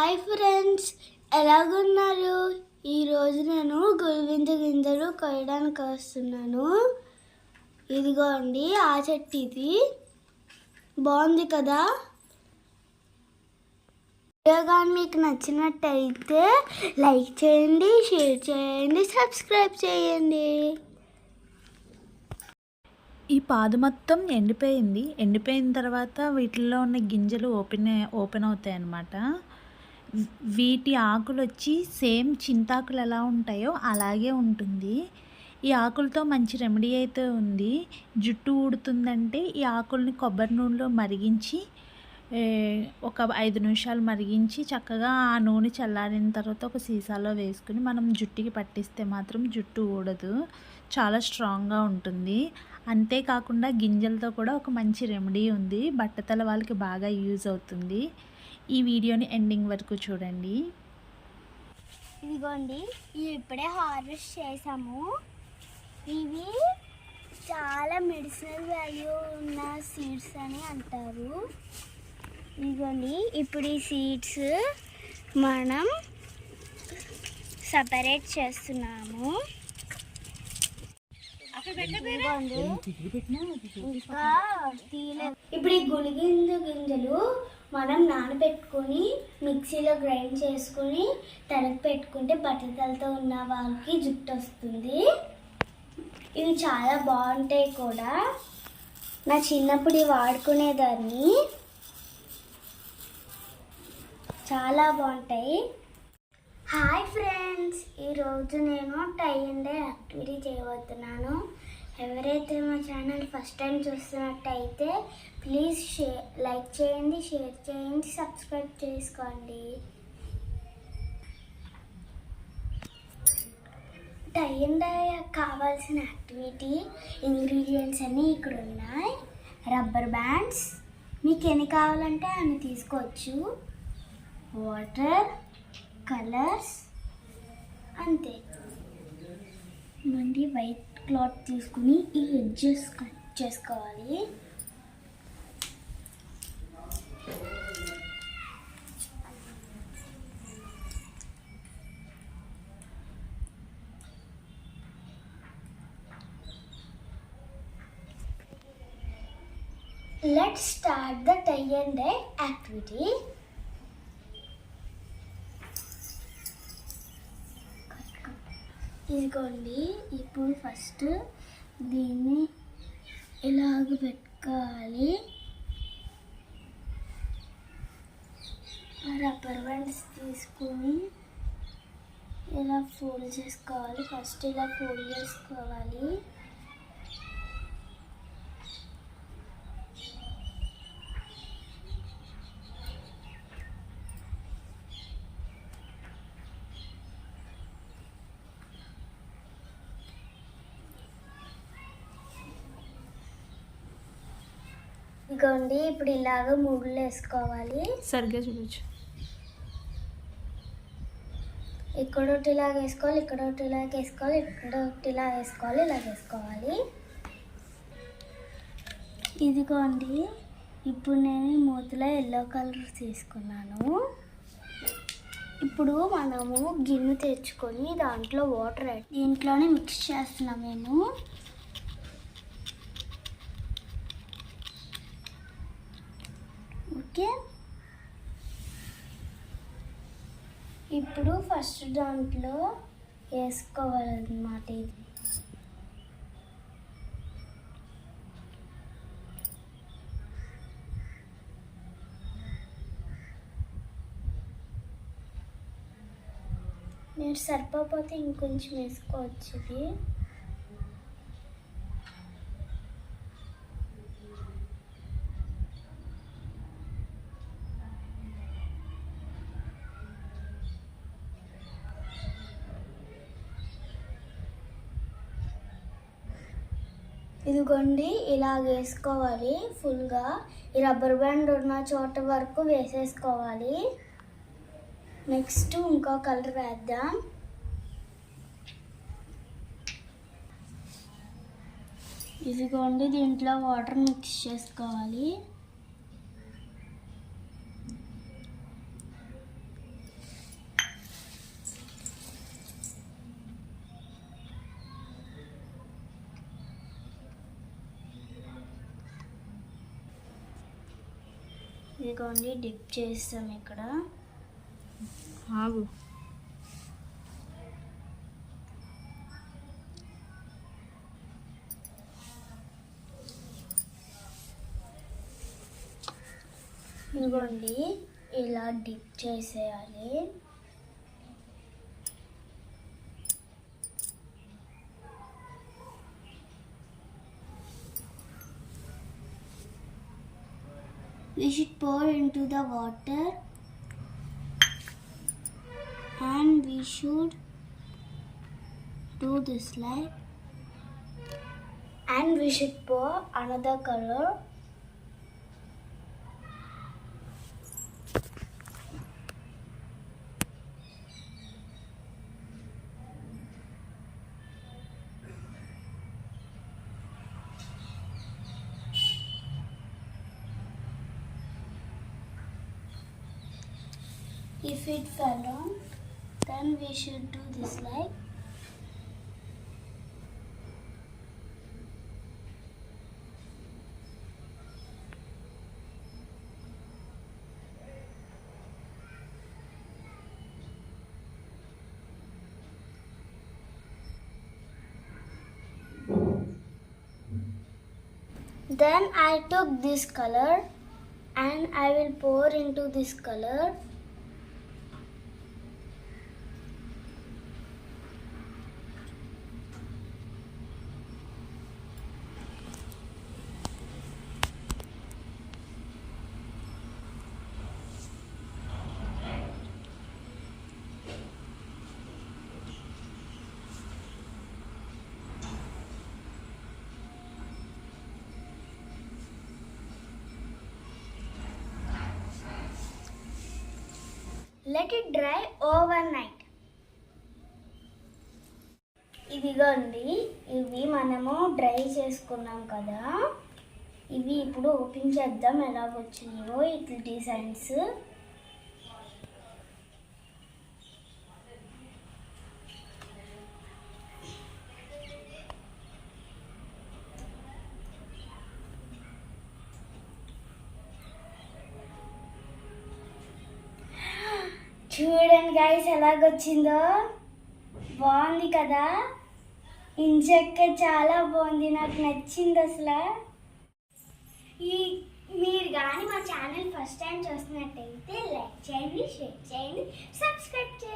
Hi friends, ఎలాగున్నారు? ఈరోజు నేను గురువింద గింజలు కొయ్యడానికి వస్తున్నాను. ఇదిగోండి, ఆ చెట్టు ఇది బాగుంది కదా. వీడియో కానీ మీకు నచ్చినట్టయితే లైక్ చేయండి, షేర్ చేయండి, సబ్స్క్రైబ్ చేయండి. ఈ పాదు మొత్తం ఎండిపోయింది. ఎండిపోయిన తర్వాత వీటిల్లో ఉన్న గింజలు ఓపెన్ అవుతాయి అన్నమాట. వీటి ఆకులు వచ్చి సేమ్ చింతాకులు ఎలా ఉంటాయో అలాగే ఉంటుంది. ఈ ఆకులతో మంచి రెమెడీ అయితే ఉంది. జుట్టు ఊడుతుందంటే ఈ ఆకుల్ని కొబ్బరి నూనెలో మరిగించి ఒక 5 నిమిషాలు మరిగించి చక్కగా ఆ నూనె చల్లారిన తర్వాత ఒక సీసాలో వేసుకుని మనం జుట్టుకి పట్టిస్తే మాత్రం జుట్టు ఊడదు, చాలా స్ట్రాంగ్గా ఉంటుంది. అంతేకాకుండా గింజలతో కూడా ఒక మంచి రెమెడీ ఉంది. బట్టతల వాళ్ళకి బాగా యూజ్ అవుతుంది. ఈ వీడియోని ఎండింగ్ వరకు చూడండి. ఇదిగోండి, ఇవి ఇప్పుడే హార్వెస్ట్ చేసాము. ఇవి చాలా మెడిసినల్ వాల్యూ ఉన్న సీడ్స్ అని అంటారు. ఇదిగోండి, ఇప్పుడు ఈ సీడ్స్ మనం సపరేట్ చేస్తున్నాము. ఇప్పుడు ఈ గుళిగింజ గింజలు మనం నానబెట్టుకుని మిక్సీలో గ్రైండ్ చేసుకుని తలకు పెట్టుకుంటే బట్టతలతో ఉన్న వాళ్ళకి జుట్టు వస్తుంది. ఇవి చాలా బాగుంటాయి కూడా. నా చిన్నప్పుడు ఇవి వాడుకునేదాన్ని, చాలా బాగుంటాయి. హాయ్ ఫ్రెండ్స్, ఈరోజు నేను టై అండ్ డై యాక్టివిటీ చేయబోతున్నాను. ఎవరైతే మా ఛానల్ ఫస్ట్ టైం చూస్తున్నట్టయితే ప్లీజ్ లైక్ చేయండి, షేర్ చేయండి, సబ్స్క్రైబ్ చేసుకోండి. టై అండ్ డై కావాల్సిన యాక్టివిటీ ఇంగ్రీడియంట్స్ అన్నీ ఇక్కడ ఉన్నాయి. రబ్బర్ బ్యాండ్స్, మీకు ఎన్ని కావాలంటే అన్ని తీసుకోవచ్చు. వాటర్, కలర్స్, అంతే. నుండి వైట్ క్లాత్ తీసుకుని ఈ ఎడ్జెస్ కట్ చేసుకోవాలి. Let's start the tie and dye activity. ఇదిగోండి, ఇప్పుడు ఫస్ట్ దీన్ని ఇలాగ పెట్టుకోవాలి. రబ్బర్ బ్యాండ్స్ తీసుకుని ఇలా ఫోల్డ్ చేసుకోవాలి. ఫస్ట్ ఇలా ఫోల్డ్ చేసుకోవాలి. ఇదిగోండి, ఇప్పుడు ఇలాగ ముడులు వేసుకోవాలి. సరిగ్గా చూపించు. ఇక్కడ ఒకటి ఇలాగ వేసుకోవాలి, ఇక్కడ ఒకటి ఇలాగ వేసుకోవాలి, ఇక్కడ ఒకటి ఇలా వేసుకోవాలి, ఇలా వేసుకోవాలి. ఇదిగోండి, ఇప్పుడు నేను మూతిలో ఎల్లో కలర్ తీసుకున్నాను. ఇప్పుడు మనము గిన్నె తెచ్చుకొని దాంట్లో వాటర్ దీంట్లోనే మిక్స్ చేస్తున్నాం మేము. ఓకే, ఇప్పుడు ఫస్ట్ దాంట్లో వేసుకోవాలన్నమాట. ఇది మీరు సరిపోతే ఇంకొంచెం వేసుకోవచ్చు. ఇది ఇదిగోండి, ఇలా వేసుకోవాలి ఫుల్గా. ఈ రబ్బర్ బ్యాండ్ ఉన్న చోట వరకు వేసేసుకోవాలి. నెక్స్ట్ ఇంకో కలర్ వేద్దాం. ఇదిగోండి, దీంట్లో వాటర్ మిక్స్ చేసుకోవాలి. ఇదిగోండి డిప్ చేస్తాం ఇక్కడ. ఆగు. ఇదిగోండి ఇలా డిప్ చేసేయాలి. We should pour into the water and we should do this like, and we should pour another color. If it fell on, then we should do this like. Then I took this color and I will pour into this color. Let it dry overnight. ఇదిగోండి ఇవి మనము dry చేసుకున్నాం కదా, ఇవి ఇప్పుడు open చేద్దాం ఎలా వచ్చినాయో ఇట్లా డిజైన్స్. చూడండి గైస్ ఎలాగొచ్చిందో, బాగుంది కదా. ఇంచక్క చాలా బాగుంది, నాకు నచ్చింది అసలు. మీరు కానీ మా ఛానల్ ఫస్ట్ టైం చూస్తున్నట్టయితే లైక్ చేయండి, షేర్ చేయండి, సబ్స్క్రైబ్ చేయండి.